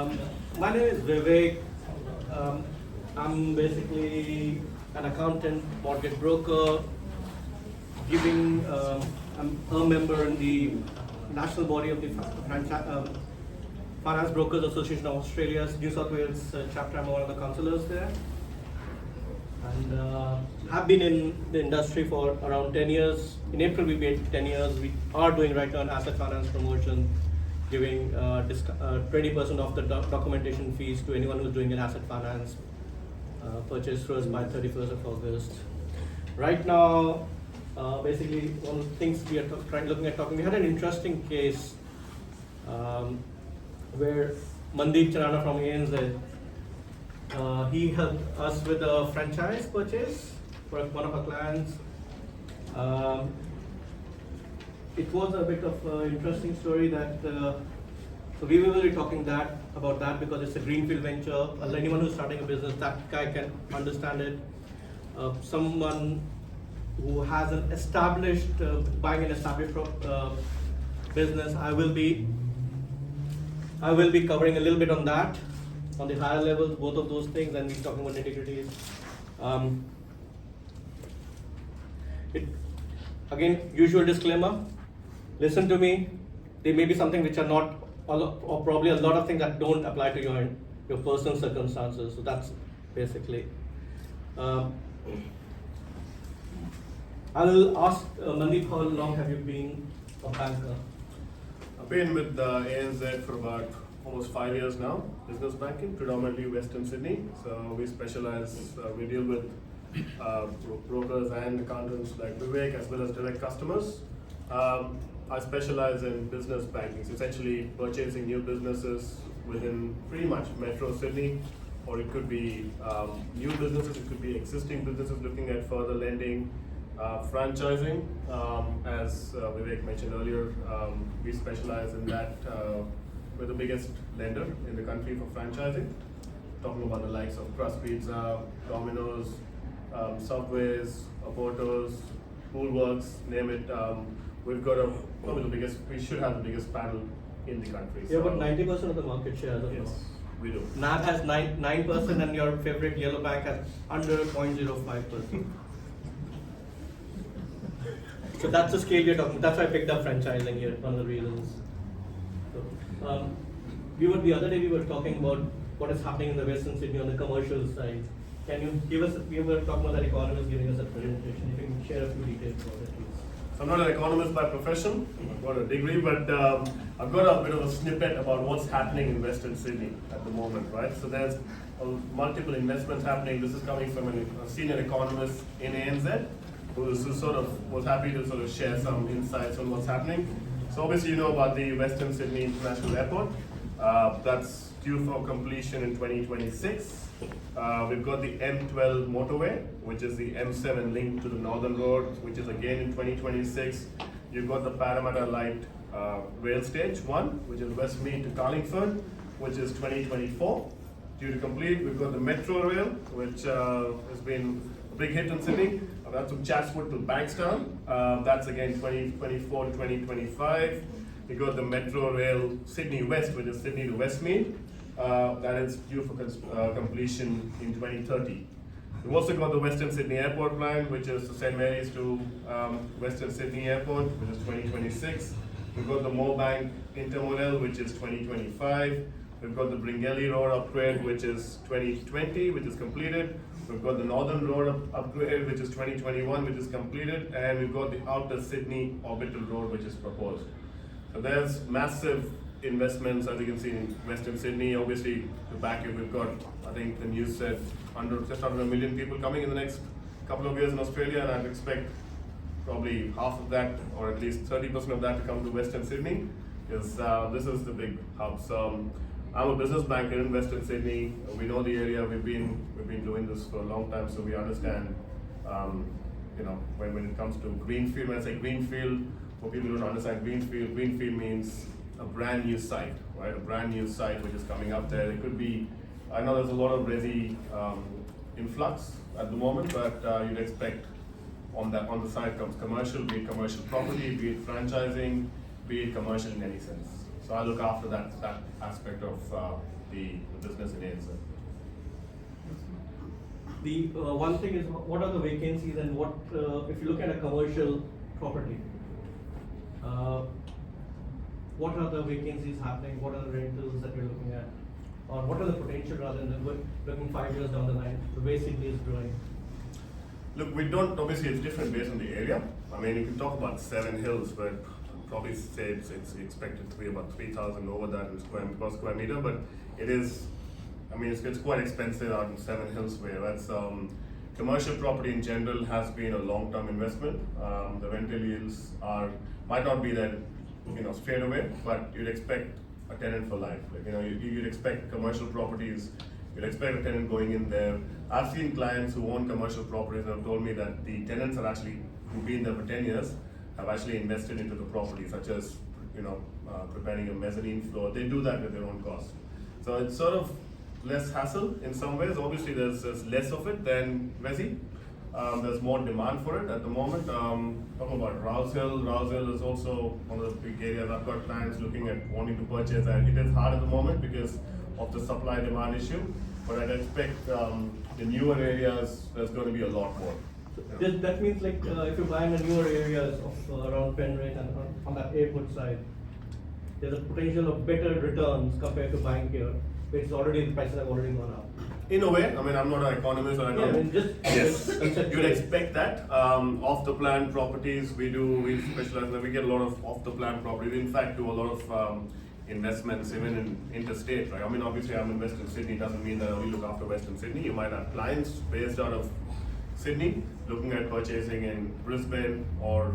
Um, my name is Vivek. I'm basically an accountant, mortgage broker, I'm a member in the national body of the Finance Brokers Association of Australia's New South Wales chapter. I'm one of the councillors there. And have been in the industry for around 10 years. In April we made 10 years. We are doing right now an asset finance promotion, giving 20% of the documentation fees to anyone who's doing an asset finance purchase through us by 31st of August. Right now, basically one of the things we are looking at talking, we had an interesting case where Mandeep Charana from ANZ, he helped us with a franchise purchase for one of our clients. It was a bit of an interesting story that, so we will be talking about that because it's a greenfield venture. Anyone who's starting a business, that guy can understand it. Someone who has an established, buying an established business, I will be covering a little bit on that, on the higher levels, both of those things, and we're talking about nitty-gritties. Again, usual disclaimer, listen to me. There may be something which are not, or probably a lot of things that don't apply to your personal circumstances. So that's basically. I will ask Mandeep, how long have you been a banker? I've been with ANZ for about almost 5 years now, business banking, predominantly Western Sydney. So we specialize, we deal with brokers and accountants like Vivek as well as direct customers. I specialize in business banking, so essentially purchasing new businesses within pretty much Metro Sydney, or it could be new businesses, it could be existing businesses looking at further lending, franchising. As Vivek mentioned earlier, we specialize in that. We're the biggest lender in the country for franchising, talking about the likes of Crust Pizza, Domino's, Subways, Abortos, Poolworks, name it. We've got probably the biggest, we should have the biggest panel in the country. Yeah, about 90% of the market share as of now. Yes, we do. NAB has 9% and your favorite yellow bank has under 0.05%. So that's the scale we're talking. That's why I picked up franchising here, one of the reasons. So, the other day we were talking about what is happening in the Western Sydney on the commercial side. Can you give us, we were talking about that economist giving us a presentation. If you can share a few details about it, please. So I'm not an economist by profession, I've got a degree, but I've got a bit of a snippet about what's happening in Western Sydney at the moment, right? So there's multiple investments happening. This is coming from a senior economist in ANZ, who was happy to sort of share some insights on what's happening. So obviously you know about the Western Sydney International Airport. That's due for completion in 2026. We've got the M12 motorway, which is the M7 link to the Northern Road, which is again in 2026. You've got the Parramatta Light Rail Stage 1, which is Westmead to Carlingford, which is 2024. Due to complete, we've got the Metro Rail, which has been a big hit in Sydney. That's from Chatswood to Bankstown. That's again 2024 to 2025. We got the Metro Rail Sydney West, which is Sydney to Westmead. That is due for completion in 2030. We've also got the Western Sydney Airport line, which is St. Mary's to Western Sydney Airport, which is 2026. We've got the Moorebank Intermodal, which is 2025. We've got the Bringelly Road upgrade, which is 2020, which is completed. We've got the Northern Road upgrade, which is 2021, which is completed. And we've got the Outer Sydney Orbital Road, which is proposed. So there's massive investments, as you can see, in Western Sydney. Obviously, to back it, we've got, I think the news said, just under 1 million people coming in the next couple of years in Australia, and I'd expect probably half of that, or at least 30% of that, to come to Western Sydney, because this is the big hub. So I'm a business banker in Western Sydney. We know the area. We've been doing this for a long time, so we understand. When it comes to greenfield, when I say greenfield, for people who don't understand greenfield means a brand new site, right? A brand new site which is coming up there. It could be, I know there's a lot of resi influx at the moment, but you'd expect on the side comes commercial, be it commercial property, be it franchising, be it commercial in any sense. So So I look after that aspect of the business in ANZ. The one thing is, what are the vacancies and what, if you look at a commercial property, what are the vacancies happening, what are the rentals that you're looking at, or what are the potential rather than looking 5 years down the line, the way Sydney is growing? Look, we don't, obviously it's different based on the area. I mean, you can talk about 7 Hills, but I'd probably say it's expected to be about 3,000 over that per square meter, but it is, I mean, it's quite expensive out in 7 Hills way. That's commercial property in general has been a long-term investment. The rental yields might not be that, straight away, but you'd expect a tenant for life. Like, you'd expect commercial properties. You'd expect a tenant going in there. I've seen clients who own commercial properties and have told me that the tenants are actually who've been there for 10 years have actually invested into the property, such as preparing a mezzanine floor. They do that at their own cost. So it's sort of less hassle in some ways. Obviously, there's less of it than resi. There's more demand for it at the moment. Talking about Rouse Hill is also one of the big areas. I've got clients looking at wanting to purchase, and it is hard at the moment because of the supply-demand issue. But I'd expect the newer areas, there's going to be a lot more. That means like if you're buying the newer areas of around Penrith and on that airport side, there's a potential of better returns compared to buying here, which is already, the prices have already gone up. In a way, I mean, I'm not an economist, or I don't. Yes, you'd expect that. Off-the-plan properties, we specialize in that. We get a lot of off-the-plan properties. In fact, do a lot of investments even in interstate. Right? I mean, obviously, I'm in Western Sydney. Doesn't mean that I only look after Western Sydney. You might have clients based out of Sydney looking at purchasing in Brisbane or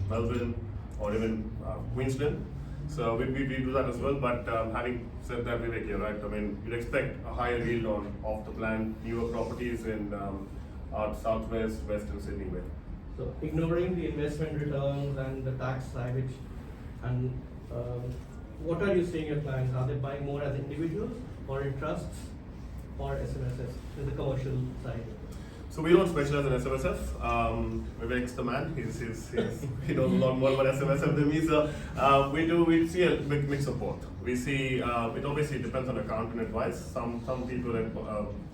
Melbourne or even Queensland. So we do that as well, but having said that, Vivek, you're right. I mean, you'd expect a higher yield on off-the-plan newer properties in out southwest, western Sydney way. So ignoring the investment returns and the tax side, what are you seeing your clients? Are they buying more as individuals or in trusts or SMSS in the commercial side? So we don't specialize in SMSF. Vivek's the man. He knows a lot more about SMSF than me. So we see a big mix of both. We see it obviously depends on account and advice. Some people are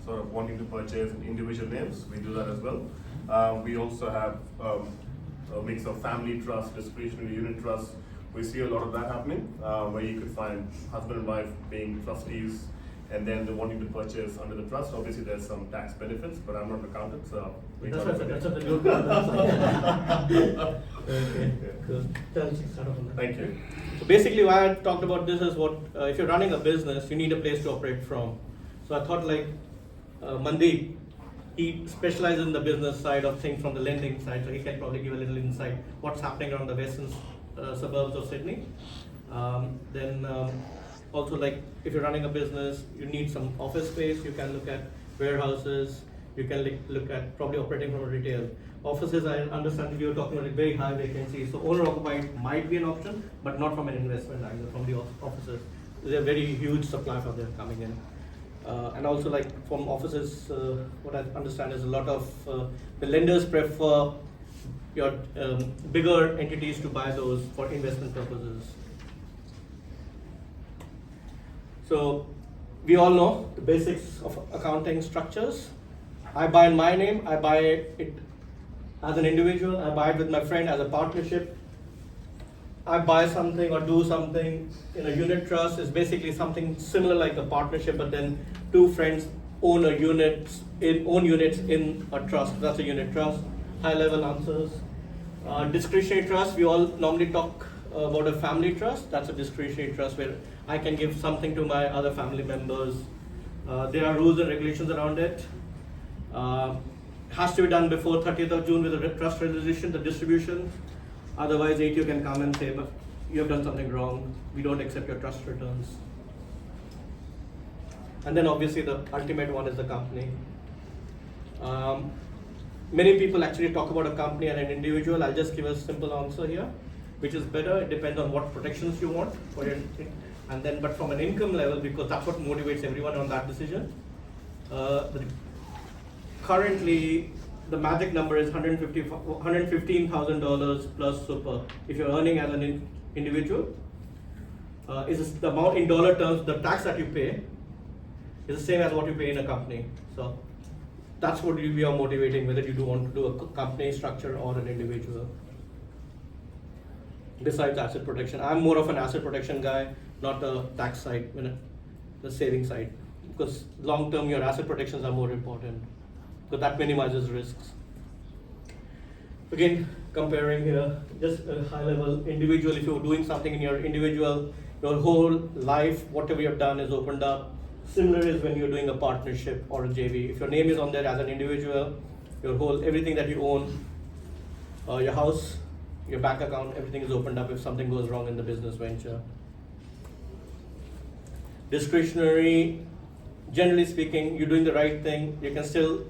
sort of wanting to purchase in individual names. We do that as well. We also have a mix of family trust, discretionary unit trust. We see a lot of that happening, where you could find husband and wife being trustees, and then they're wanting to purchase under the trust. Obviously, there's some tax benefits, but I'm not an accountant, so that's what the local. Okay, cool. Thank you. So basically, why I talked about this is what if you're running a business, you need a place to operate from. So I thought like Mandeep, he specializes in the business side of things from the lending side, so he can probably give a little insight what's happening around the western suburbs of Sydney. Also, like if you're running a business, you need some office space. You can look at warehouses. You can look at probably operating from a retail. Offices, I understand you were talking about very high vacancies, so owner occupied might be an option, but not from an investment angle. From the offices, there's a very huge supply from them coming in. And also, like from offices, what I understand is a lot of the lenders prefer your bigger entities to buy those for investment purposes. So we all know the basics of accounting structures. I buy in my name, I buy it as an individual, I buy it with my friend as a partnership. I buy something or do something in a unit trust is basically something similar like a partnership, but then two friends own units in a trust. That's a unit trust. High level answers. Discretionary trust, we all normally talk about a family trust. That's a discretionary trust where I can give something to my other family members. There are rules and regulations around it. Has to be done before 30th of June with a trust resolution, the distribution. Otherwise, ATO can come and say, but you have done something wrong. We don't accept your trust returns. And then obviously the ultimate one is the company. Many people actually talk about a company and an individual. I'll just give a simple answer here. Which is better? It depends on what protections you want for your, and then, but from an income level, because that's what motivates everyone on that decision. Currently, the magic number is $115,000 plus super if you're earning as an individual. the amount in dollar terms, the tax that you pay is the same as what you pay in a company. So that's what we are motivating, whether you do want to do a company structure or an individual. Besides asset protection, I'm more of an asset protection guy, not the tax side, the saving side, because long term your asset protections are more important, so that minimizes risks. Again, comparing here, just a high level individual. If you're doing something in your individual, your whole life, whatever you've done is opened up. Similar is when you're doing a partnership or a JV. If your name is on there as an individual, your whole everything that you own, your house, your bank account, everything is opened up if something goes wrong in the business venture. Discretionary, generally speaking, you're doing the right thing. You can still,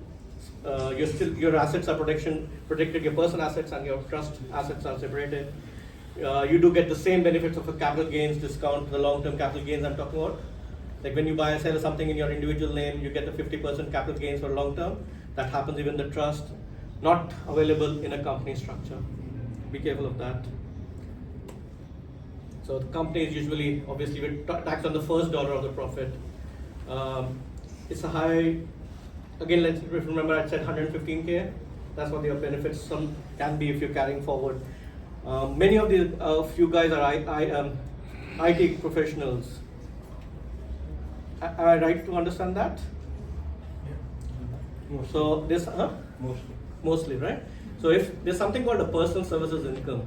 your assets are protected. Your personal assets and your trust assets are separated. You do get the same benefits of a capital gains discount, the long-term capital gains I'm talking about. Like when you buy or sell something in your individual name, you get the 50% capital gains for long term. That happens even the trust, not available in a company structure. Be careful of that. So the company is usually, obviously, we tax on the first dollar of the profit. It's a high, again, let's remember I said 115K. That's what your benefits some can be if you're carrying forward. Many of the few guys are IT professionals. Am I right to understand that? Yeah. So this, mostly, right? So if there's something called a personal services income.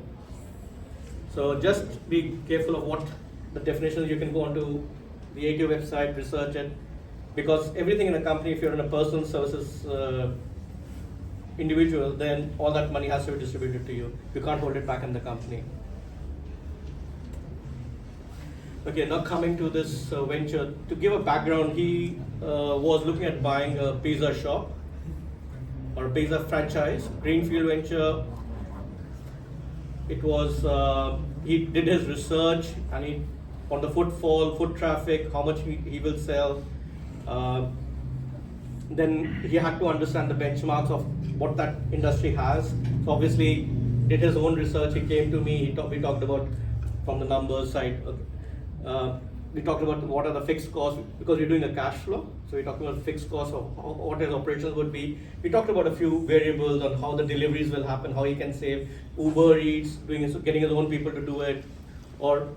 So just be careful of what the definition is. You can go onto the ATO website, research it, because everything in a company, if you're in a personal services individual, then all that money has to be distributed to you. You can't hold it back in the company. Okay, now coming to this venture, to give a background, he was looking at buying a pizza shop or a pizza franchise, greenfield venture. It was, he did his research and he, on the footfall, foot traffic, how much he will sell. Then he had to understand the benchmarks of what that industry has. So obviously, did his own research. He came to me. We talked about from the numbers side. We talked about what are the fixed costs because we're doing a cash flow. So we talked about fixed costs of what his operations would be. We talked about a few variables on how the deliveries will happen, how he can save. Uber Eats, getting his own people to do it, or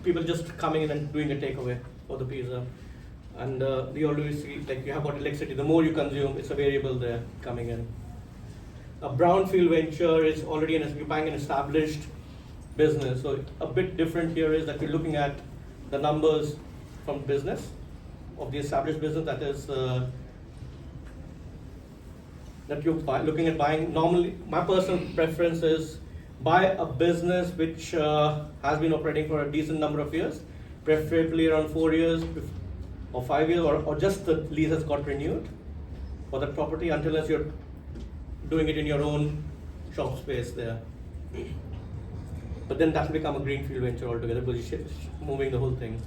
people just coming in and doing a takeaway for the pizza. And we always see, like you have got electricity, the more you consume, it's a variable there coming in. A brownfield venture is already you're buying an established business. So a bit different here is that we're looking at the numbers from business, of the established business, that is, that you're looking at buying. Normally, my personal preference is buy a business which has been operating for a decent number of years, preferably around 4 years or 5 years, or just the lease has got renewed for that property, until you're doing it in your own shop space there. But then that will become a greenfield venture altogether because you're moving the whole thing.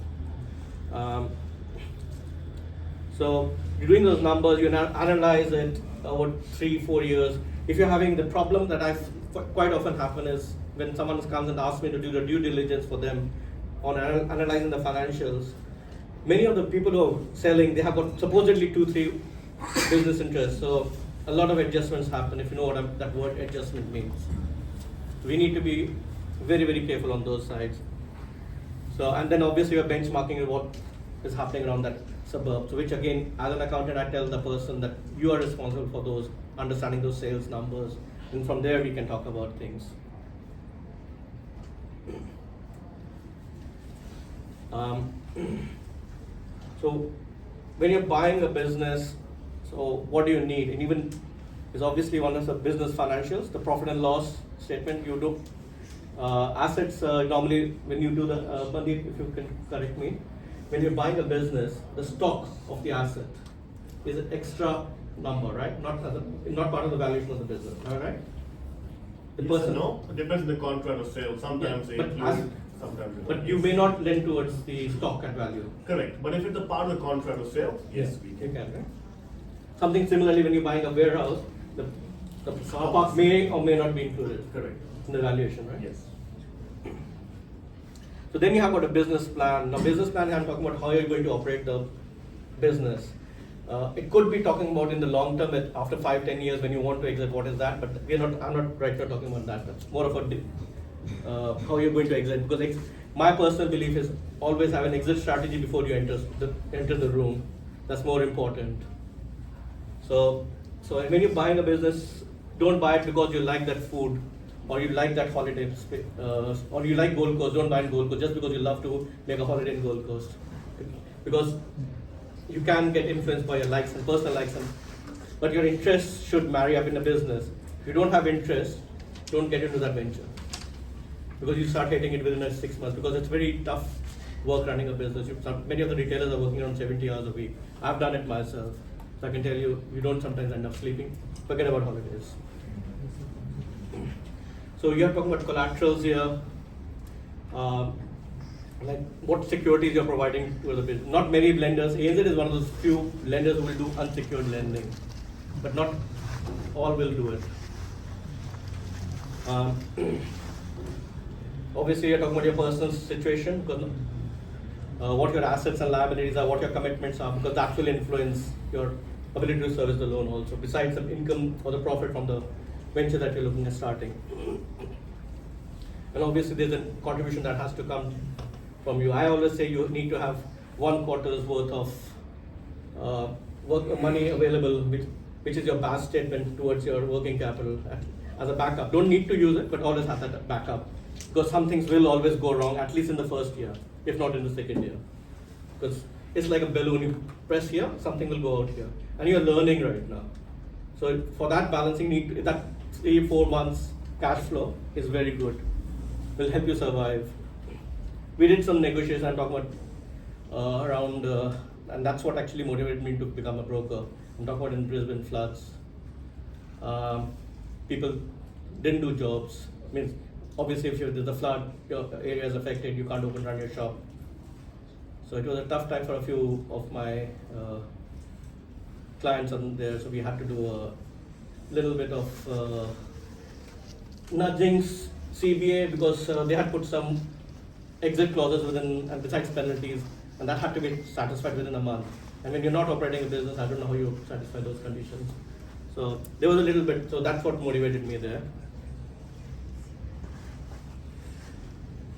So you're doing those numbers, you analyze it over 3-4 years. If you're having the problem that I've quite often happen is when someone comes and asks me to do the due diligence for them on analyzing the financials, many of the people who are selling, they have got supposedly 2-3 business interests. So a lot of adjustments happen, if you know what that word adjustment means. We need to be very, very careful on those sides. So, and then obviously you're benchmarking what is happening around that suburb. So which again, as an accountant, I tell the person that you are responsible for those, understanding those sales numbers. And from there we can talk about things. So when you're buying a business, so what do you need? And even is obviously one of the business financials, the profit and loss statement you do. Assets, normally when you do the, Mandeep, if you can correct me, when you're buying a business, the stock of the asset is an extra number, right? Not part of the valuation of the business, am I right? The person. No, it depends on the contract of sale. Sometimes they include, sometimes they don't. But you may not lend towards the stock at value. Correct, but if it's a part of the contract of sale, yes, we You can. can, right? Something similarly when you're buying a warehouse, the car park may or may not be included Correct. in the valuation, right? Yes. So then you have got a business plan. Now business plan, I'm talking about how you're going to operate the business. It could be talking about in the long term, after 5-10 years when you want to exit, what is that? But I'm not right now talking about that. That's more of a how you're going to exit. Because my personal belief is always have an exit strategy before you enter the room. That's more important. So when you're buying a business, don't buy it because you like that food, or you like that holiday, or you like Gold Coast. Don't buy in Gold Coast just because you love to make a holiday in Gold Coast, because you can get influenced by your likes and personal likes, but your interests should marry up in the business. If you don't have interest, don't get into that venture, because you start hating it within 6 months, because it's very tough work running a business. Many of the retailers are working around 70 hours a week. I've done it myself. So I can tell you, you don't sometimes end up sleeping. Forget about holidays. So you're talking about collaterals here. Like what securities you're providing to the business. Not many lenders. ANZ is one of those few lenders who will do unsecured lending, but not all will do it. Obviously, you're talking about your personal situation, because what your assets and liabilities are, what your commitments are, because that will influence your ability to service the loan also, besides the income or the profit from the venture that you're looking at starting. And obviously there's a contribution that has to come from you. I always say you need to have 1 quarter's worth of money available, which is your BAS statement towards your working capital as a backup. Don't need to use it, but always have that backup, because some things will always go wrong, at least in the first year, if not in the second year. Because it's like a balloon, you press here, something will go out here, and you're learning right now. So for that balancing, that 3-4 months cash flow is very good, will help you survive. We did some negotiation, I'm talking about around, and that's what actually motivated me to become a broker. I'm talking about in Brisbane floods. People didn't do jobs. Means obviously if there's a flood, your area is affected, you can't run your shop. So it was a tough time for a few of my clients on there, so we had to do a little bit of nudging CBA, because they had put some exit clauses within, and besides penalties, and that had to be satisfied within a month. And when you're not operating a business, I don't know how you satisfy those conditions. So there was a little bit, so that's what motivated me there.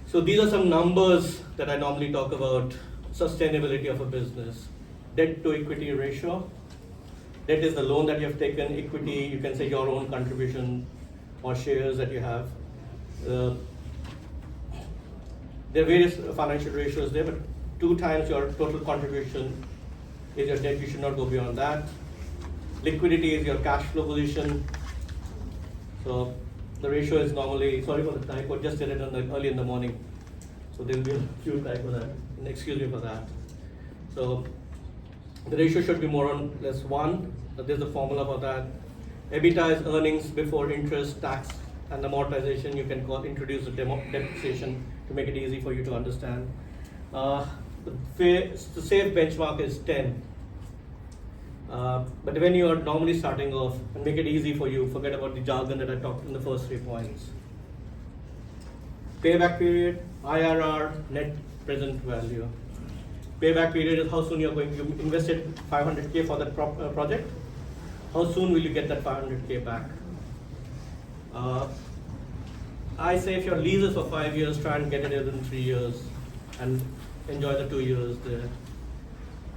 So these are some numbers that I normally talk about sustainability of a business. Debt to equity ratio. Debt is the loan that you have taken. Equity, you can say your own contribution or shares that you have. There are various financial ratios there, but 2 times your total contribution is your debt. You should not go beyond that. Liquidity is your cash flow position. So the ratio is normally, sorry for the typo, just did it early in the morning. So there will be a few typos there, and excuse me for that. So the ratio should be more or less 1. There's a formula for that. EBITDA is earnings before interest, tax, and amortization. You can introduce a depreciation to make it easy for you to understand. The safe benchmark is 10. But when you are normally starting off, and make it easy for you, forget about the jargon that I talked in the first 3 points. Payback period, IRR, net present value. Payback period is how soon you're going to invested 500K for that project. How soon will you get that 500K back? I say if your lease is for 5 years, try and get it within 3 years and enjoy the 2 years there.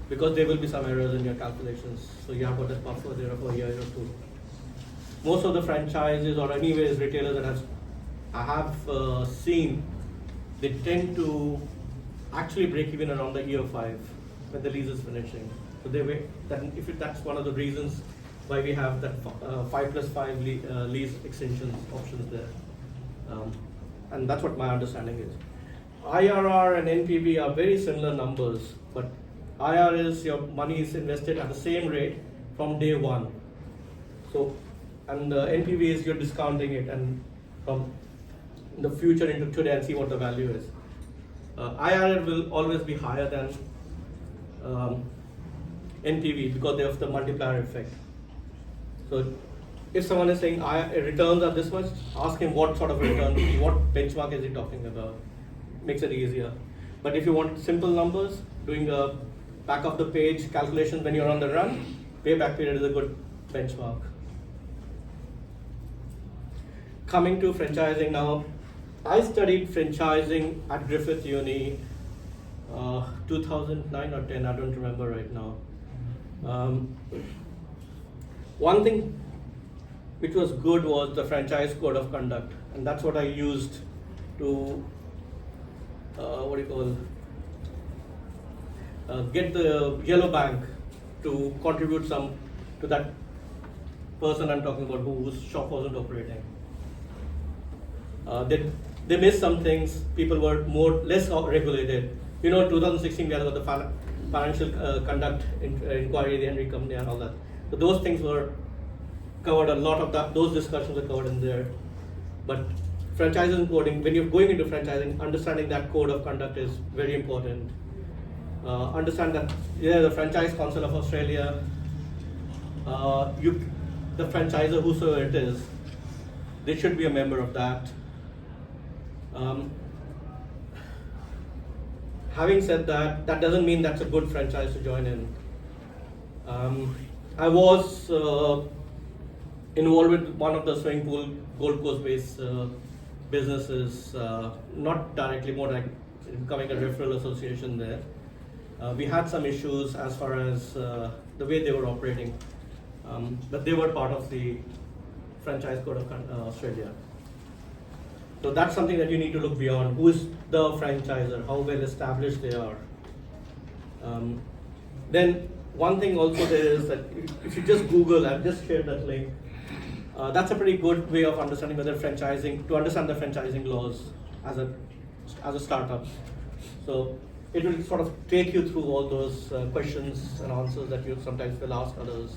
Because there will be some errors in your calculations. So you have got that buffer there for a year or 2. Most of the franchises or anyways retailers that I have seen, they tend to actually break even around the year 5 when the lease is finishing. So they wait, that's one of the reasons why we have that 5+5 lease extension options there. And that's what my understanding is. IRR and NPV are very similar numbers, but IR is your money is invested at the same rate from day 1. So, and NPV is you're discounting it and from the future into today and see what the value is. IRR will always be higher than NPV because they have the multiplier effect. So if someone is saying returns are this much, ask him what sort of return, what benchmark is he talking about. makes it easier. But if you want simple numbers, doing a back of the page calculation when you're on the run, payback period is a good benchmark. Coming to franchising now, I studied franchising at Griffith Uni 2009 or 10, I don't remember right now. One thing which was good was the franchise code of conduct, and that's what I used to get the yellow bank to contribute some to that person I'm talking about whose shop wasn't operating. They missed some things. People were less regulated. 2016 we had the financial conduct inquiry, the Henry Company, and all that. So those things were covered. A lot of those discussions are covered in there. But franchising coding, when you're going into franchising, understanding that code of conduct is very important. Understand that the Franchise Council of Australia, the franchisor, whosoever it is, they should be a member of that. Having said that, that doesn't mean that's a good franchise to join in. I was involved with one of the swimming pool Gold Coast based businesses, not directly, more like becoming a referral association there. We had some issues as far as the way they were operating, but they were part of the Franchise Code of Australia. So that's something that you need to look beyond. Who is the franchisor? How well established they are. Then one thing also there is that if you just Google, I've just shared that link. That's a pretty good way of understanding whether franchising, to understand the franchising laws as a startup. So it will sort of take you through all those questions and answers that you sometimes will ask others.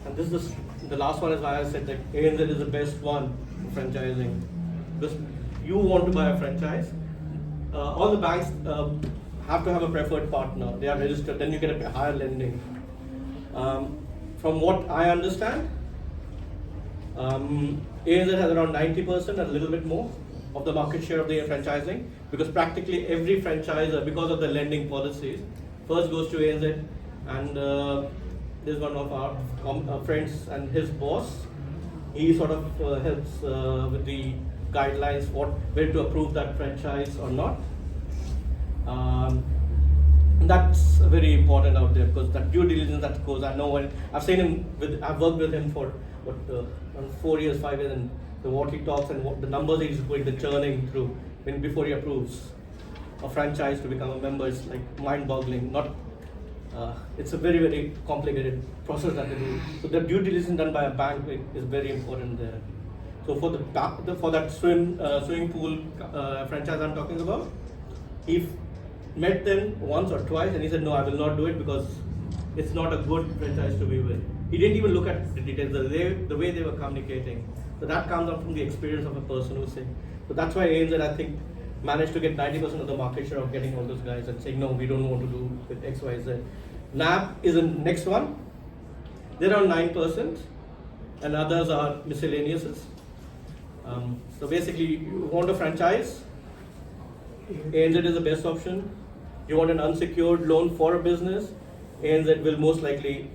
And this is the last one is why I said that ANZ is the best one for franchising. Because you want to buy a franchise, all the banks have to have a preferred partner. They are registered, then you get a higher lending. From what I understand, ANZ has around 90% and a little bit more of the market share of the franchising, because practically every franchisor, because of the lending policies, first goes to ANZ, and there's one of our friends and his boss. He sort of helps with the guidelines where to approve that franchise or not. That's very important out there, because that due diligence that goes. I know when I've seen him I've worked with him for 4 years, 5 years, and what he talks and what the numbers he's going, the churning through before he approves a franchise to become a member is like mind-boggling. It's a very, very complicated process that they do. So the due diligence done by a bank is very important there. So for that swimming pool franchise I'm talking about, he met them once or twice and he said, no, I will not do it because it's not a good franchise to be with. He didn't even look at the details, the way they were communicating. So that comes up from the experience of a person who's saying. So that's why ANZ, I think, managed to get 90% of the market share of getting all those guys and saying, no, we don't want to do with X, Y, Z. NAB is the next one. They're around 9%, and others are miscellaneous. So basically, you want a franchise, ANZ is the best option. You want an unsecured loan for a business, ANZ will most likely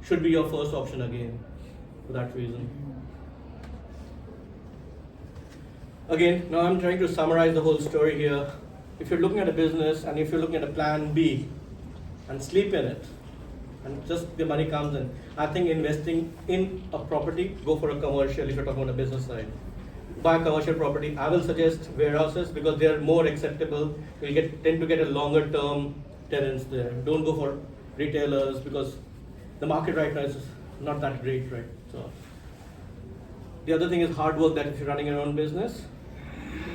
should be your first option again for that reason. Again, now I'm trying to summarize the whole story here. If you're looking at a business and if you're looking at a plan B and sleep in it, and just the money comes in, I think investing in a property, go for a commercial if you're talking about a business side. Buy a commercial property. I will suggest warehouses because they are more acceptable. You'll tend to get a longer term tenants there. Don't go for retailers because the market right now is not that great, right? So the other thing is hard work, that if you're running your own business,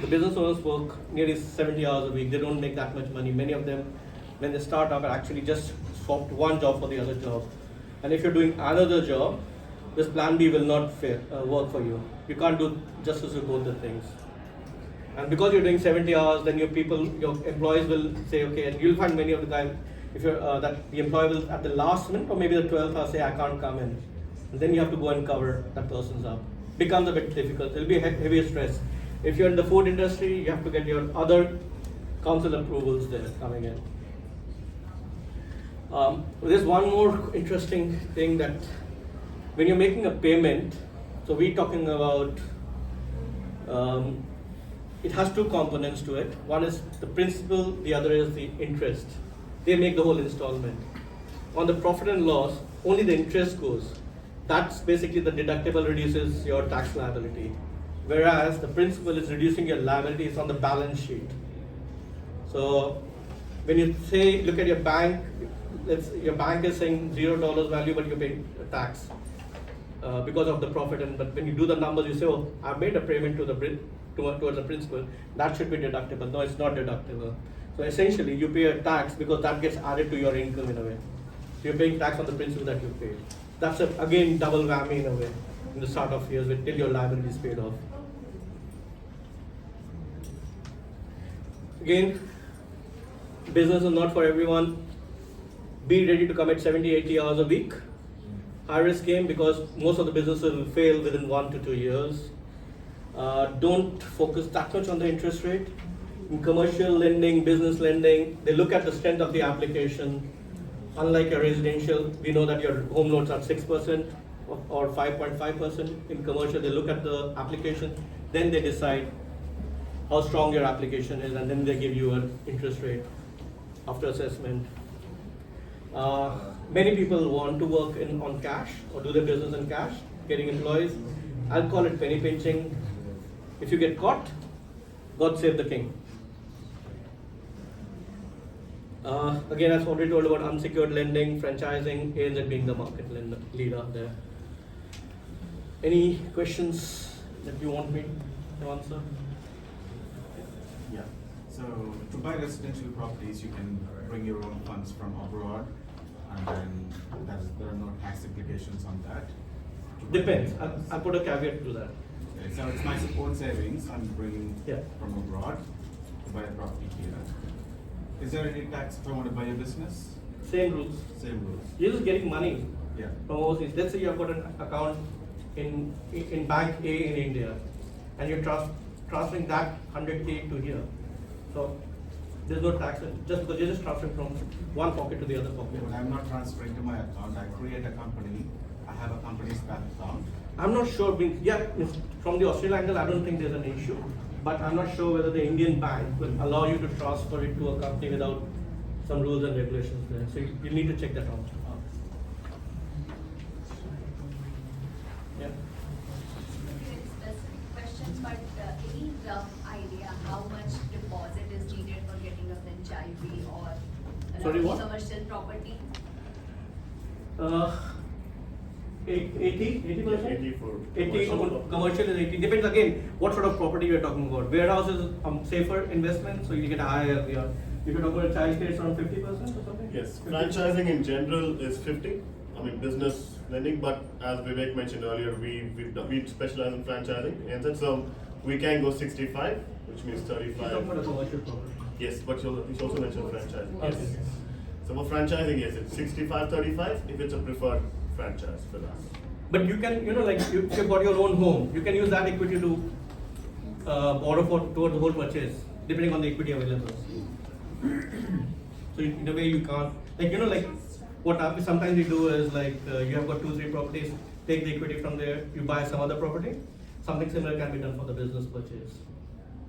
the business owners work nearly 70 hours a week. They don't make that much money. Many of them, when they start up, are actually just swapped one job for the other job. And if you're doing another job, this plan B will not work for you. You can't do justice to both the things. And because you're doing 70 hours, then your employees will say, okay, and you'll find many of the guys, if you're that the employee will at the last minute or maybe the 12th hour say, I can't come in. And then you have to go and cover that person's up. Becomes a bit difficult. It'll be heavier stress. If you're in the food industry, you have to get your other council approvals there coming in. There's one more interesting thing that when you're making a payment, so we're talking about, it has two components to it. One is the principal, the other is the interest. They make the whole installment. On the profit and loss, only the interest goes. That's basically the deductible reduces your tax liability. Whereas the principal is reducing your liabilities on the balance sheet. So when you say, look at your bank, your bank is saying $0 value, but you're paying tax because of the profit. But when you do the numbers, you say, oh, I've made a payment to towards the principal. That should be deductible. No, it's not deductible. So essentially, you pay a tax because that gets added to your income in a way. So you're paying tax on the principal that you paid. That's again double whammy in a way in the start of years till your liability is paid off. Again, business is not for everyone. Be ready to commit 70, 80 hours a week. High risk game because most of the businesses will fail within 1 to 2 years. Don't focus that much on the interest rate. In commercial lending, business lending, they look at the strength of the application. Unlike a residential, we know that your home loans are 6% or 5.5%. In commercial, they look at the application, then they decide how strong your application is, and then they give you an interest rate after assessment. Many people want to work on cash or do their business in cash, getting employees. I'll call it penny pinching. If you get caught, God save the king. Again, I've already told about unsecured lending, franchising, ANZ being the market leader there. Any questions that you want me to answer? Yeah. So to buy residential properties, you can bring your own funds from abroad, and then there are no tax implications on that. Depends. I'll put a caveat to that. Okay, so it's my own savings I'm bringing Yeah. from abroad to buy a property here. Is there any tax if I want to buy a business? Same rules. Same rules. You're just getting money Yeah. from overseas. Let's say you've got an account in bank A in India, and you're transferring that 100K to here. So there's no tax just because you're just transferring from one pocket to the other pocket. But I'm not transferring to my account. I create a company. I have a company's bank account. I'm not sure. From the Australian angle, I don't think there's an issue. But I'm not sure whether the Indian bank will allow you to transfer it to a company without some rules and regulations there. So you need to check that out. Yeah. Very specific questions, but any rough idea how much deposit is needed for getting a franchisee or Sorry, what? commercial property? 80%? 80 for 80 commercial. commercial is 80. Depends again what sort of property you're talking about. Warehouse is safer investment, so you get a higher LVR. If you're talking about childcare, it's around 50% or something? Yes, 50%? franchising in general is 50. I mean business lending, but as Vivek mentioned earlier, we specialize in franchising, and then so we can go 65, which means You're talking about a 35. commercial property. Yes, but you also mentioned franchising. Okay. Yes. So for franchising, yes, it's 65-35 if it's a preferred franchise for us. But you can, if you've got your own home, you can use that equity to borrow towards the whole purchase, depending on the equity available. So in a way you can't, what sometimes we do is you have got 2-3 properties, take the equity from there, you buy some other property. Something similar can be done for the business purchase.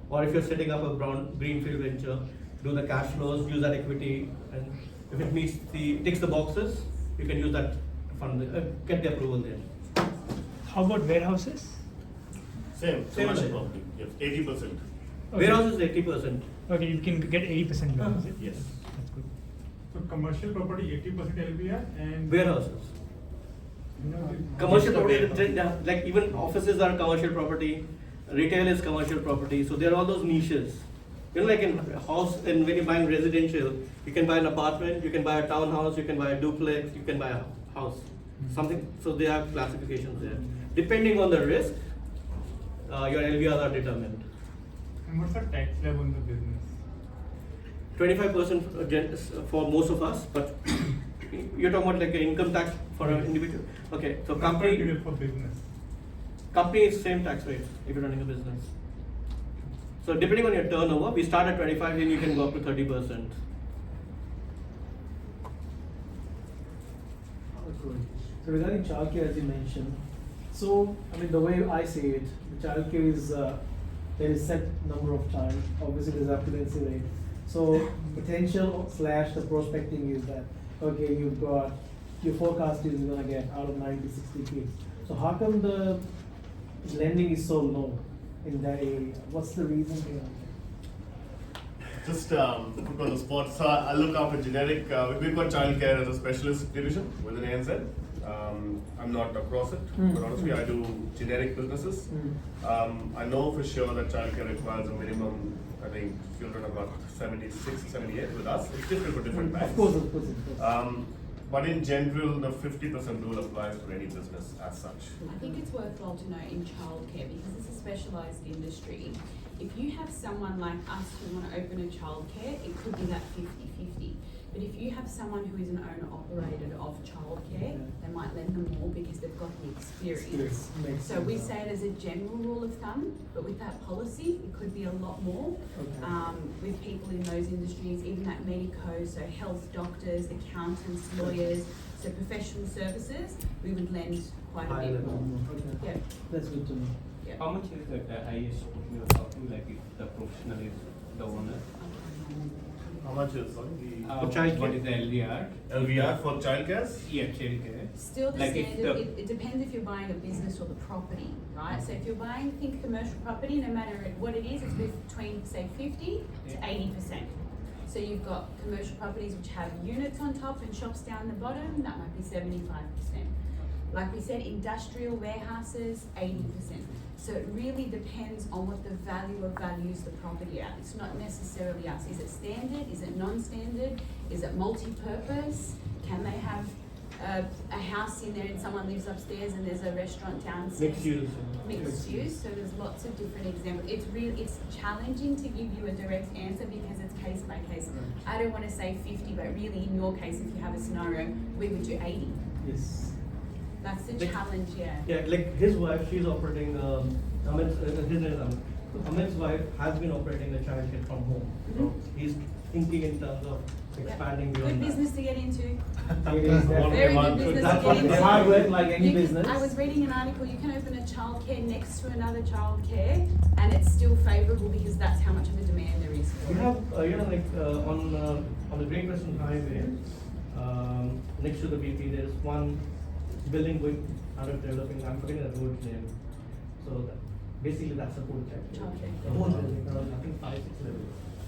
Or if you're setting up a greenfield venture, do the cash flows, use that equity, and if it ticks the boxes, you can use that to fund get the approval there. How about warehouses? Same Same commercial thing. property. Yes, 80%. Okay. Warehouse is 80%. Okay, you can get 80% loan, is it? Yes. That's good. So commercial property 80% LVR and Warehouses. Commercial property, like even offices are commercial property, retail is commercial property, so there are all those niches. Like in house, and when you're buying residential, you can buy an apartment, you can buy a townhouse, you can buy a duplex, you can buy a house. Something, so they have classifications there. Depending on the risk, your LVRs are determined. And what's the tax slab on the business? 25% for most of us, but you're talking about like an income tax for an individual. Okay, so Company company for business. is same tax rate if you're running a business. So depending on your turnover, we start at 25, then you can go up to 30%. Good. So regarding childcare, as you mentioned, so I mean the way I see it, the childcare is there is set number of time. Obviously, there's occupancy rate. So potential slash the prospecting is that okay, you've got your forecast is you're gonna get out of 90, 60 kids. So how come the lending is so low in that area? What's the reason behind it? Just put on the spot. So I look after generic. We've got childcare as a specialist division within ANZ. I'm not across it, but honestly, I do generic businesses. I know for sure that childcare requires a minimum. I think children are about 76, 78 with us. It's different for different banks. Of course. But in general, the 50% rule applies to any business as such. I think it's worthwhile to know in childcare, because it's a specialised industry, if you have someone like us who want to open a childcare, it could be that 50-50. But if you have someone who is an owner-operator of childcare, they might lend them more because they've got the experience. Makes So we sense. say it as a general rule of thumb, but with that policy, it could be a lot more. Okay. With people in those industries, even that medico, so health doctors, accountants, lawyers, so professional services, we would lend quite a High bit level. more. Okay. Yeah. That's good to know. Yeah. How much is the highest you are talking, like if the professional is the owner? How much is sorry? For childcare? What is the LVR? LVR for childcare? Yeah, childcare. Still the Like if standard, the- it depends if you're buying a business or the property, right? So if you're buying, think commercial property, no matter what it is, it's between, say, 50 to 80%. So you've got commercial properties which have units on top and shops down the bottom, that might be 75%. Like we said, industrial warehouses, 80%. So it really depends on what the valuer values the property at. It's not necessarily us. Is it standard? Is it non-standard? Is it multi-purpose? Can they have a house in there and someone lives upstairs and there's a restaurant downstairs? Mixed use. Mixed use, so there's lots of different examples. It's challenging to give you a direct answer because it's case by case. I don't want to say 50, but really in your case, if you have a scenario, we would do 80. Yes. That's the Like- challenge, yeah. Yeah, like his wife, she's operating, Amit's, his name is Amit. So Amit's wife has been operating the childcare from home. So he's thinking in terms of expanding Good beyond that. business to get into. It is definitely. Very One- good business that's to what get the into. hard work like any You can- business. I was reading an article, you can open a childcare next to another childcare and it's still favourable because that's how much of a demand there is for We it. have, like on the Great Western Highway, next to the BP, there's one building going under developing. I'm forgetting the road's name. So basically, that's a full check. Childcare. The whole building, around I think 5, 6 levels.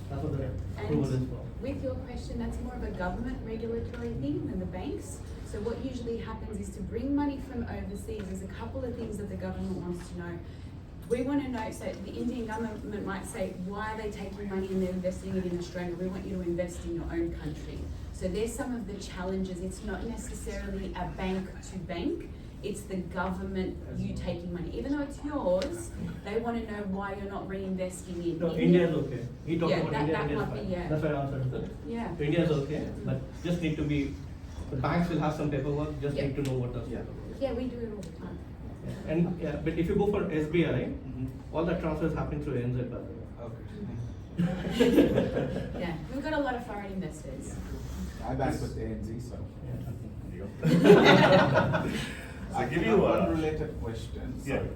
That's what the approval is And for. with your question, that's more of a government regulatory thing than the banks. So what usually happens is to bring money from overseas, there's a couple of things that the government wants to know. We want to know, so the Indian government might say, why are they taking money and they're investing it in Australia? We want you to invest in your own country. So there's some of the challenges. It's not necessarily a bank to bank. It's the government you taking money. Even though it's yours, they want to know why you're not reinvesting in No, India is okay. He talked Yeah, about that- India. that India is might be, fine. yeah. That's why I answered that. Yeah. India is okay, but just need to be. The banks will have some paperwork. Just Yeah. need to know what does. Yeah. Yeah, we do it all the time. Yeah. And yeah, but if you go for SBI, all that transfers happen through NZ, by the way. Okay. Yeah, we've got a lot of foreign investors. I bank with ANZ, so. I give you have a- one related question. Yeah. Sorry.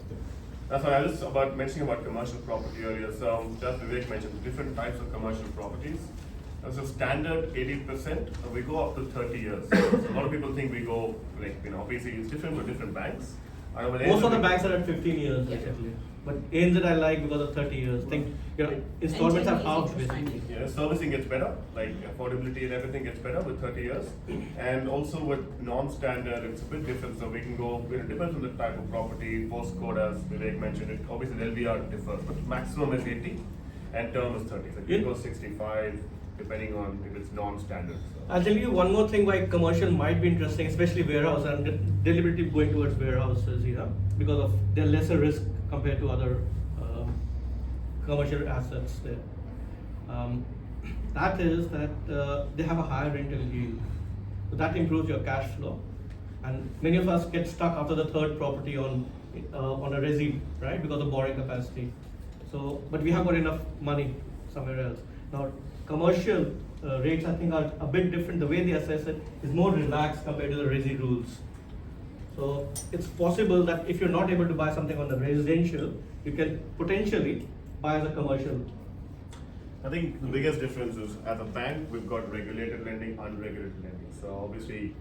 That's why I was about mentioning about commercial property earlier. So just Vivek mentioned different types of commercial properties. As a standard 80%, we go up to 30 years. So a lot of people think we go like, obviously it's different for different banks. I know with Most of the ANZ, banks are at 15 years Yeah. actually. But ANZ I like because of 30 years. Think your installments are 10 years halved interest basically. only. Yeah, servicing gets better, like affordability and everything gets better with 30 years. And also with non-standard, it's a bit different. So we can go, it depends on the type of property, postcode as Vivek mentioned, it obviously the LVR differs, but maximum is 80 and term is 30. So you can go 65 depending on if it's non-standard. So. I'll tell you one more thing why commercial might be interesting, especially warehouse and deliberately going towards warehouses, because of they're lesser risk compared to other commercial assets there. That is that they have a higher rental yield. So that improves your cash flow. And many of us get stuck after the third property on a resi, right, because of borrowing capacity. So, but we have got enough money somewhere else. Now, commercial rates I think are a bit different. The way they assess it is more relaxed compared to the resi rules. So it's possible that if you're not able to buy something on the residential, you can potentially buy as a commercial. I think the biggest difference is as a bank, we've got regulated lending, unregulated lending. So obviously,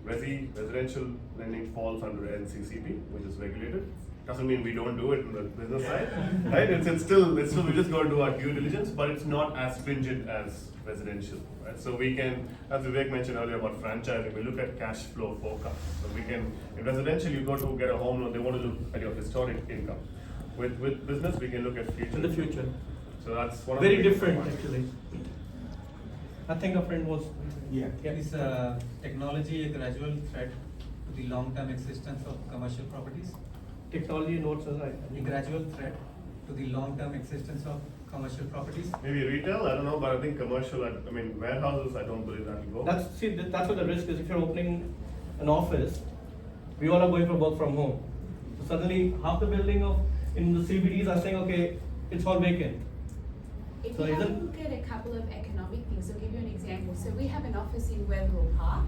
residential lending falls under NCCP, which is regulated. Doesn't mean we don't do it on the business side, right? It's still we just got to do our due diligence, but it's not as stringent as residential, right? So we can, as Vivek mentioned earlier about franchising, we look at cash flow forecast. So we can, in residential, you go to get a home loan, they want to look at your historic income. With business, we can look at future. In the future. So that's one of Very the biggest different advantages. actually. I think a friend was. Yeah. Is technology a gradual threat to the long-term existence of commercial properties? Technology notes as A gradual threat to the long-term existence of commercial properties? Maybe retail, I don't know, but I think commercial, I mean warehouses, I don't believe that will go. That's what the risk is. If you're opening an office, we all are going for work from home. So suddenly half the building in the CBDs are saying, okay, it's all vacant. If So you have a isn't- look at a couple of economic things, I'll give you an example. So we have an office in Wetherill Park.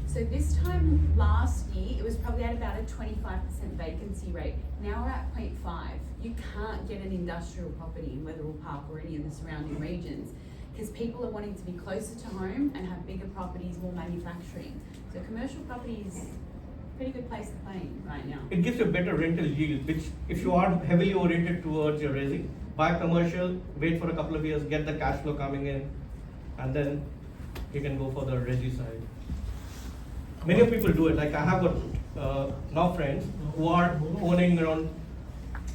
So this time last year, it was probably at about a 25% vacancy rate. Now we're at 0.5. You can't get an industrial property in Wetherill Park or any of the surrounding regions because people are wanting to be closer to home and have bigger properties, more manufacturing. So commercial property is a pretty good place to play in right now. It gives you a better rental yield, which if you are heavily oriented towards your resi, buy commercial, wait for a couple of years, get the cash flow coming in, and then you can go for the resi side. Many of people do it. Like I have got now friends who are owning around.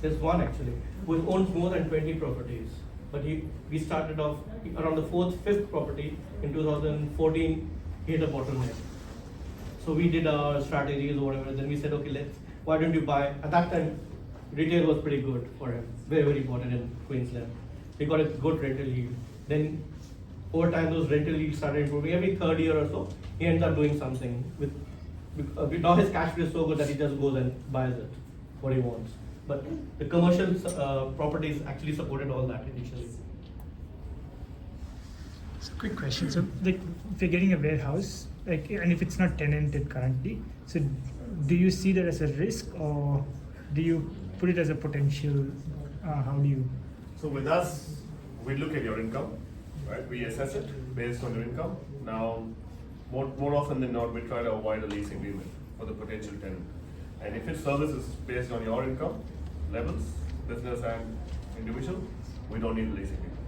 There's one actually who owns more than 20 properties, but we started off around the fifth property in 2014. He hit a bottleneck. So we did our strategies or whatever. Then we said, okay, why don't you buy? At that time, retail was pretty good for him. Very important in Queensland. He got a good rental yield. Then over time, those rental yields started improving. Every third year or so, he ends up doing something with. Now his cash flow is so good that he just goes and buys it, what he wants. But the commercial properties actually supported all that initially. So quick question. So like if you're getting a warehouse, like and if it's not tenanted currently, so do you see that as a risk or do you put it as a potential? How do you? So with us, we look at your income, right? We assess it based on your income. Now, more often than not, we try to avoid a lease agreement for the potential tenant. And if its service is based on your income levels, business and individual, we don't need a lease agreement.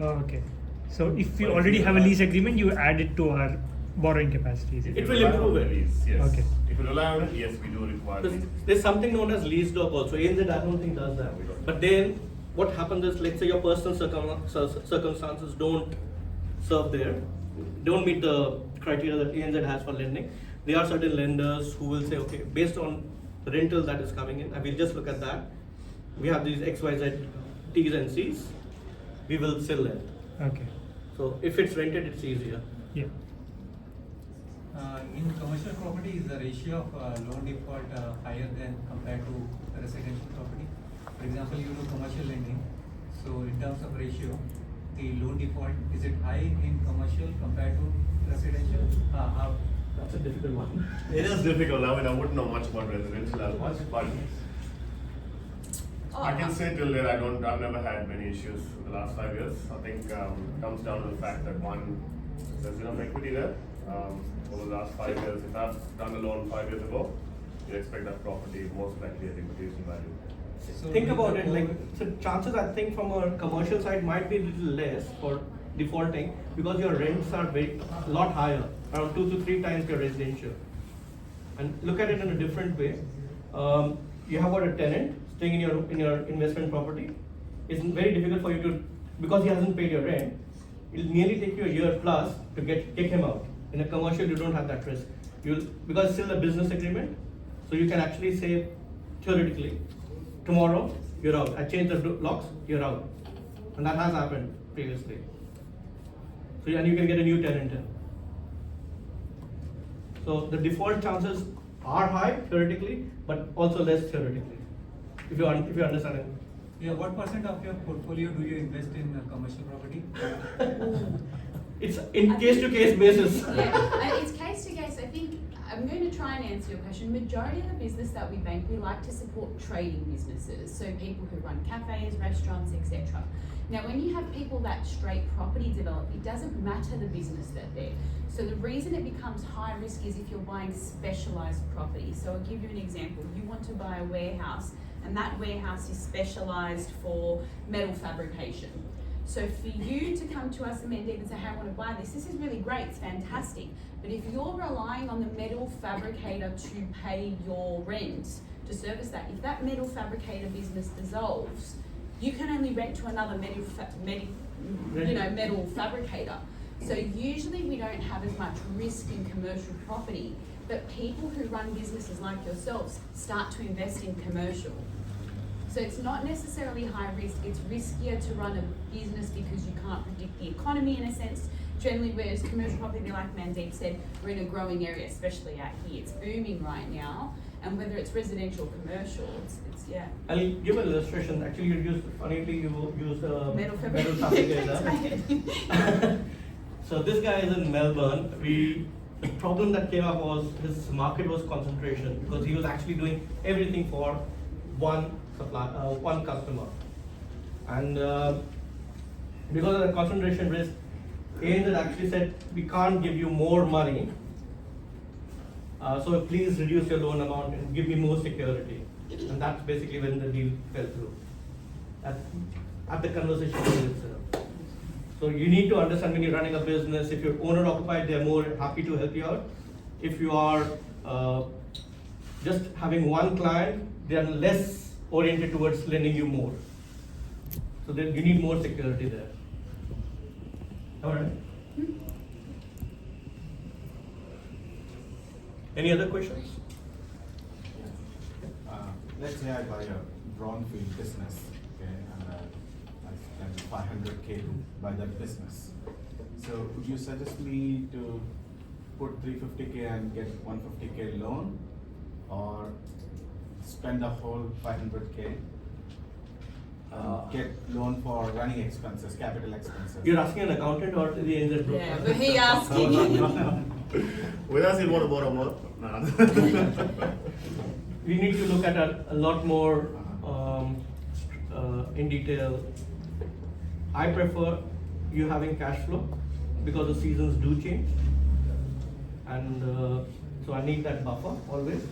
Oh, okay. So if you But if already you have a have- lease agreement, you add it to our borrowing capacity. Is If it? It you will rely improve on it. the lease, yes. Okay. If you rely on it, yes, we do require There's, lease. there's something known as lease doc also. ANZ I don't think does that. We don't. But then what happens is, let's say your personal circumstances don't serve there, don't meet the criteria that ANZ has for lending. There are certain lenders who will say, okay, based on the rental that is coming in, and we'll just look at that. We have these XYZ T's and C's. We will still lend. Okay. So if it's rented, it's easier. Yeah. In commercial property, is the ratio of loan default higher than compared to residential property? For example, you do commercial lending, so in terms of ratio, the loan default, is it high in commercial compared to residential? How? That's a difficult one. It is difficult. I mean, I wouldn't know much about residential as much, but I can say till date I've never had many issues in the last 5 years. I think it comes down to the fact that one, there's enough equity there. Over the last 5 years, if I've done a loan 5 years ago, you expect that property most likely at increase in value. So Think with about the it, like, COVID so chances I think from a commercial side might be a little less for defaulting because your rents are a lot higher, around 2 to 3 times your residential. And look at it in a different way. You have got a tenant staying in your investment property. It's very difficult for you to, because he hasn't paid your rent, it'll nearly take you a year plus to kick him out. In a commercial, you don't have that risk. Because it's still a business agreement, so you can actually say, theoretically, tomorrow, you're out. I changed the locks, you're out. And that has happened previously. So, and you can get a new tenant in. So the default chances are high theoretically, but also less theoretically. If you understand Yeah, what percent of your portfolio do you invest in commercial property? It's in case-to-case basis. Yeah, it's case to case. I think I'm going to try and answer your question. Majority of the business that we bank, we like to support trading businesses, so people who run cafes, restaurants, etc. Now, when you have people that straight property develop, it doesn't matter the business that they're. So the reason it becomes high risk is if you're buying specialized property. So I'll give you an example. You want to buy a warehouse, and that warehouse is specialized for metal fabrication. So for you to come to us and mandate and say, hey, I want to buy this is really great, it's fantastic. But if you're relying on the metal fabricator to pay your rent, to service that, if that metal fabricator business dissolves, you can only rent to another metal fabricator. So usually we don't have as much risk in commercial property, but people who run businesses like yourselves start to invest in commercial. So it's not necessarily high risk, it's riskier to run a business because you can't predict the economy in a sense. Generally, whereas commercial property, like Mandeep said, we're in a growing area, especially out here. It's booming right now. And whether it's residential or commercial, it's yeah. I'll give an illustration. Actually, you used a Metal fabricator. So this guy is in Melbourne. The problem that came up was his market was concentration because he was actually doing everything for one customer, and because of the concentration risk, ANZ actually said we can't give you more money, so please reduce your loan amount and give me more security, and that's basically when the deal fell through. At the conversation itself. So you need to understand when you're running a business, if you're owner occupied, they're more happy to help you out. If you are just having one client, they are less oriented towards lending you more. So then you need more security there. All right. Any other questions? Let's say I buy a brownfield business, okay, and I spend 500K to buy that business. So would you suggest me to put 350K and get 150K loan, or spend the whole 500K and get loan for running expenses, capital expenses? You're asking an accountant or the ANZ group? Yeah, but he asking. With us, you want to borrow more? No. We need to look at a lot more in detail. I prefer you having cash flow because the seasons do change, and so I need that buffer always.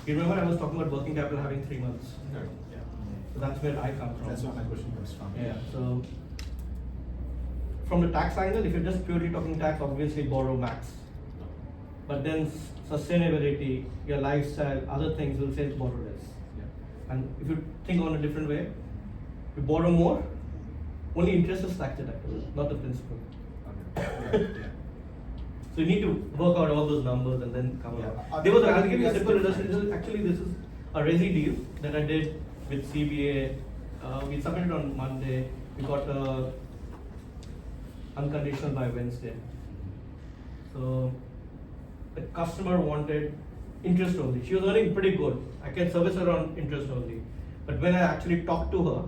You remember I was talking about working capital having 3 months. Yeah. So that's where I come from. That's where my question comes from. Yeah. So from the tax angle, if you're just purely talking tax, obviously borrow max. But then sustainability, your lifestyle, other things will say borrow less. Yeah. And if you think on a different way, you borrow more, only interest is tax deductible, not the principal. Okay. Yeah. So you need to work out all those numbers and then come Yeah. out. There was I'll give you a simple illustration. Actually, this is a resi deal that I did with CBA. We submitted on Monday. We got unconditional by Wednesday. So the customer wanted interest only. She was earning pretty good. I can service her on interest only. But when I actually talked to her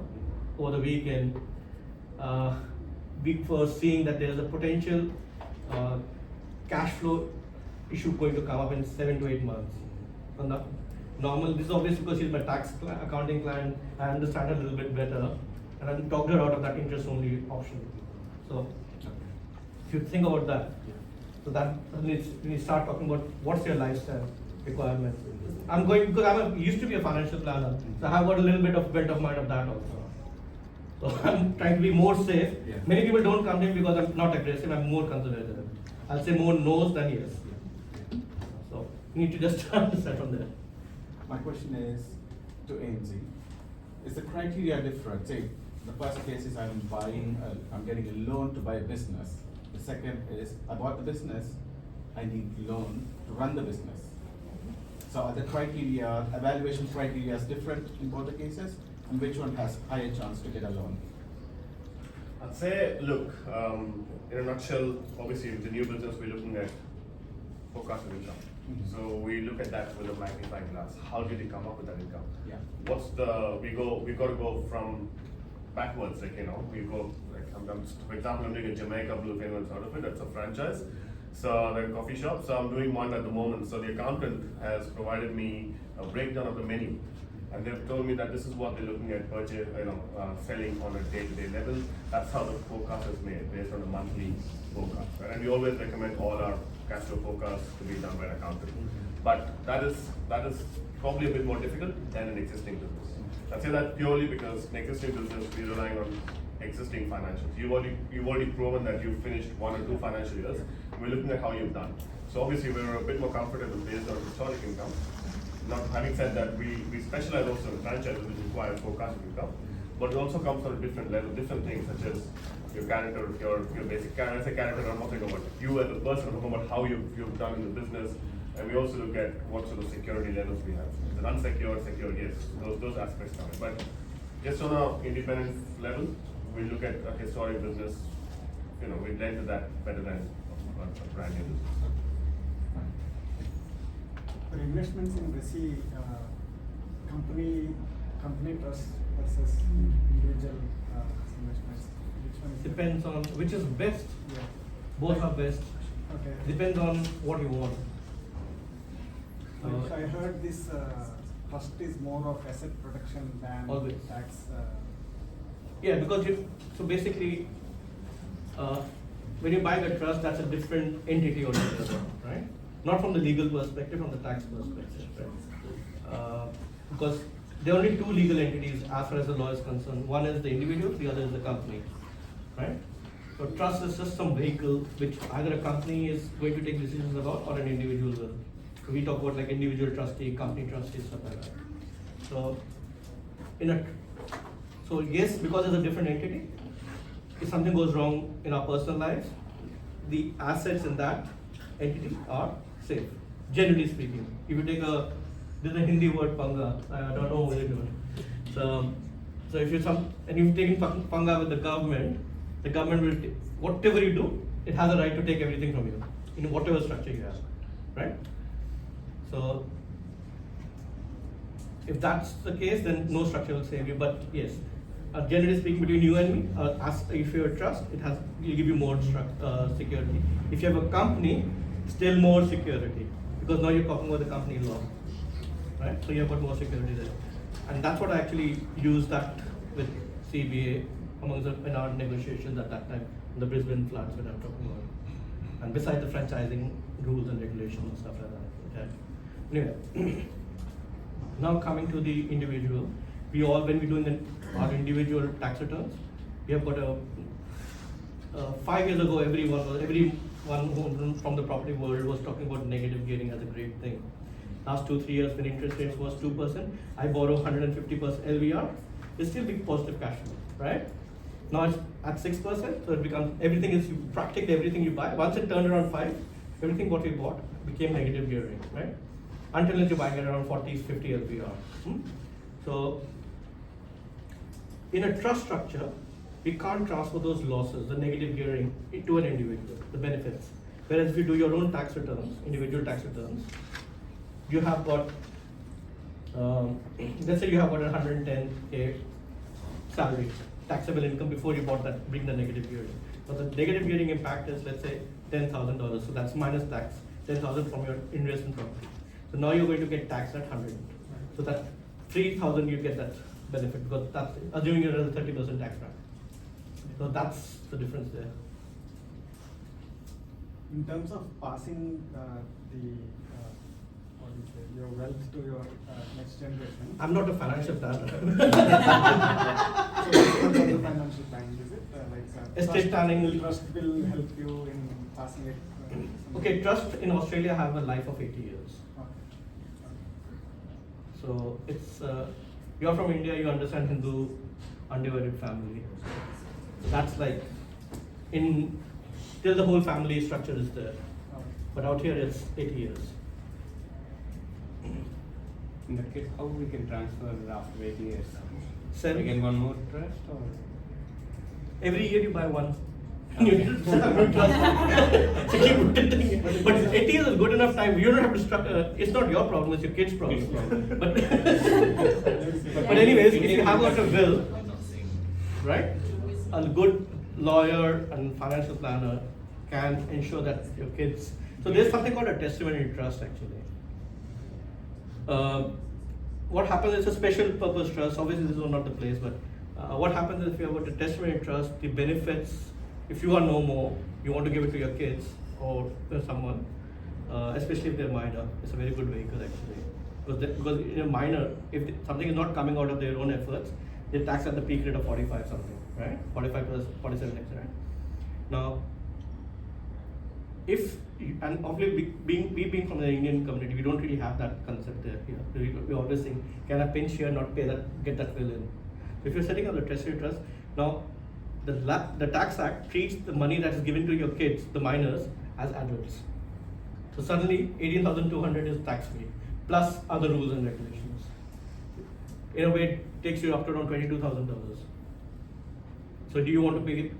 over the weekend, we were seeing that there is a potential cash flow issue going to come up in 7 to 8 months. So normal, this is obviously because she's my tax accounting client. I understand her a little bit better, and I talked her out of that interest only option. So if you think about that, so that when you start talking about what's your lifestyle requirements. I'm going because I used to be a financial planner, so I have got a little bit of bent of mind of that also. So I'm trying to be more safe. Yeah. Many people don't come to me because I'm not aggressive. I'm more conservative. I'll say more no's than yes. So you need to just understand from there. My question is to ANZ. Is the criteria different? Say, the first case is I'm getting a loan to buy a business. The second is I bought the business, I need loan to run the business. So are the criteria, evaluation criteria is different in both the cases? And which one has higher chance to get a loan? I'd say, look, in a nutshell, obviously with the new business, we're looking at forecasted income. Mhm. So we look look at that with a magnifying glass. How did he come up with that income? Yeah. What's the, we got to go from backwards, like, we go, like, for example, I'm doing a Jamaica Blue Famous out of it, that's a franchise. So, the coffee shop, so I'm doing one at the moment. So the accountant has provided me a breakdown of the menu. And they've told me that this is what they're looking at purchase, selling on a day-to-day level. That's how the forecast is made, based on a monthly forecast. Right? And we always recommend all our cash flow forecasts to be done by an accountant. But that is probably a bit more difficult than an existing business. I say that purely because in existing business we're relying on existing financials. You've already proven that you've finished 1 or 2 financial years. We're looking at how you've done. So obviously we're a bit more comfortable based on historic income. Now, having said that, we specialize also in franchises which require forecasted income, but it also comes on a different level, different things such as your character, your basic character. I say character, I'm not talking about you as a person, I'm talking about how you've done in the business, and we also look at what sort of security levels we have. Is it unsecured, secured, yes, those aspects come in. But just on an independent level, we look at a historic business, we blend to that better than a brand new business. For investments in Resi, company trust versus individual investments, which one is Depends on which is best. Yeah. Both are best. Okay. Depends on what you want. Like I heard this trust is more of asset protection than Always. tax. Yeah, because so basically, when you buy the trust, that's a different entity altogether, right? Not from the legal perspective, from the tax perspective, right? Because there are only 2 legal entities as far as the law is concerned. One is the individual, the other is the company, right? So trust is just some vehicle which either a company is going to take decisions about or an individual will. So we talk about like individual trustee, company trustee, stuff like that. So so yes, because it's a different entity, if something goes wrong in our personal lives, the assets in that entity are safe. Generally speaking, if you take there's a Hindi word panga. I don't know what it is. So if you've taken panga with the government will whatever you do, it has a right to take everything from you in whatever structure you have, right? So if that's the case, then no structure will save you. But yes, generally speaking, between you and me, if you have trust, will give you more security. If you have a company, still more security, because now you're talking about the company law, right? So you have got more security there, and that's what I actually used that with CBA in our negotiations at that time, the Brisbane floods when I'm talking about, and besides the franchising rules and regulations and stuff like that. Okay. Anyway, now coming to the individual, when we're doing our individual tax returns, we have got 5 years ago, everyone from the property world was talking about negative gearing as a great thing. Last 2-3 years when interest rates was 2%, I borrow 150% LVR, it's still big positive cash flow, right? Now it's at 6%, so it becomes practically everything you buy. Once it turned around 5, everything what we bought became negative gearing, right? Until you're buying it around 40-50 LVR. So in a trust structure, we can't transfer those losses, the negative gearing, to an individual, the benefits. Whereas if you do your own tax returns, individual tax returns, you have got, let's say you have got 110K salary, taxable income before you bring the negative gearing. So the negative gearing impact is, let's say, $10,000. So that's minus tax, 10,000 from your investment property. So now you're going to get taxed at 100. So that 3,000 you get that benefit, because that's assuming you're at a 30% tax bracket. So that's the difference there. In terms of passing your wealth to your next generation. I'm not a financial planner. So what's the financial planning, is it? Estate planning. Trust will help you in passing it. Okay, trust in Australia have a life of 80 years. Okay. So it's, you're from India, you understand Hindu undivided family. That's like, till the whole family structure is there. Okay. But out here it's 80 years. In that case, how we can transfer after 8 years? Seven. Again, one more trust or? Every year you buy one You need to set up a trust fund. So keep rotating it. But 80 years is good enough time. You don't have to it's not your problem, it's your kid's problem. But anyways, if you have got a will, right, a good lawyer and financial planner can ensure that your kids. So there's something called a testimony trust actually. What happens is a special purpose trust. Obviously, this is not the place, but what happens is if you have got a testimony trust, the benefits, if you are no more, you want to give it to your kids or to someone, especially if they're minor. It's a very good vehicle actually. Because in a minor, if something is not coming out of their own efforts, they tax at the peak rate of 45 something, right? 45 plus 47 next, right? Now, and obviously being from the Indian community, we don't really have that concept there here. We always think, can I pinch here, not pay that, get that will in. If you're setting up the treasury trust, now the tax act treats the money that is given to your kids, the minors, as adults. So suddenly 18,200 is tax free, plus other rules and regulations. In a way, it takes you up to around $22,000. So do you want to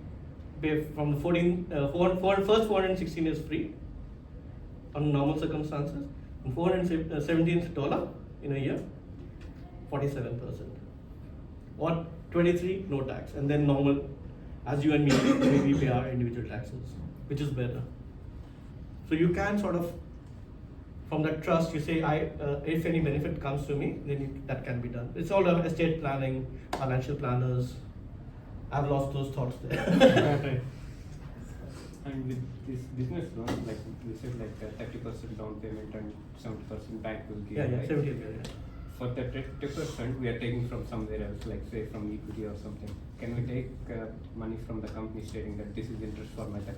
pay from the first 416 is free on normal circumstances, and $417 in a year, 47%. Or 23, no tax, and then normal, as you and me, we pay our individual taxes, which is better. So you can sort of, from that trust, you say, if any benefit comes to me, then that can be done. It's all estate planning, financial planners. I've lost those thoughts there. And with this business loan, like you said, like 30% down payment and 70% bank will give. Yeah, right? 70 yeah. For that 30%, we are taking from somewhere else, like say from equity or something. Can we take money from the company stating that this is interest for my 30%?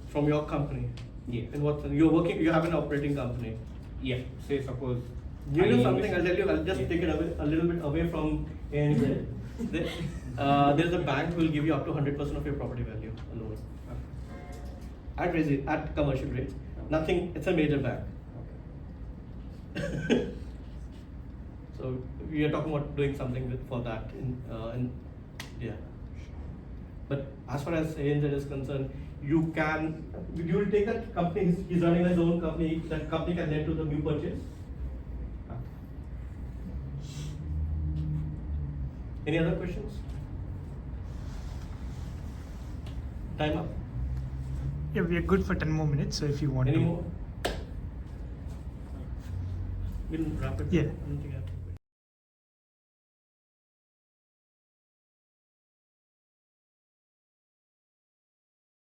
From your company? Yeah. In what sense? You're working, you have an operating company? Yeah. Say suppose. You know something, I'll tell you, I'll just take it away, a little bit away from ANZ. There's a bank who will give you up to 100% of your property value alone. At commercial rates. Nothing, it's a major bank. Okay. So we are talking about doing something for that yeah. But as far as ANZ is concerned, you will take that company, he's running his own company, that company can lend to the new purchase. Any other questions? Time up. Yeah, we are good for 10 more minutes, so if you want Any to. more? We'll wrap it. Yeah. I don't think I have to.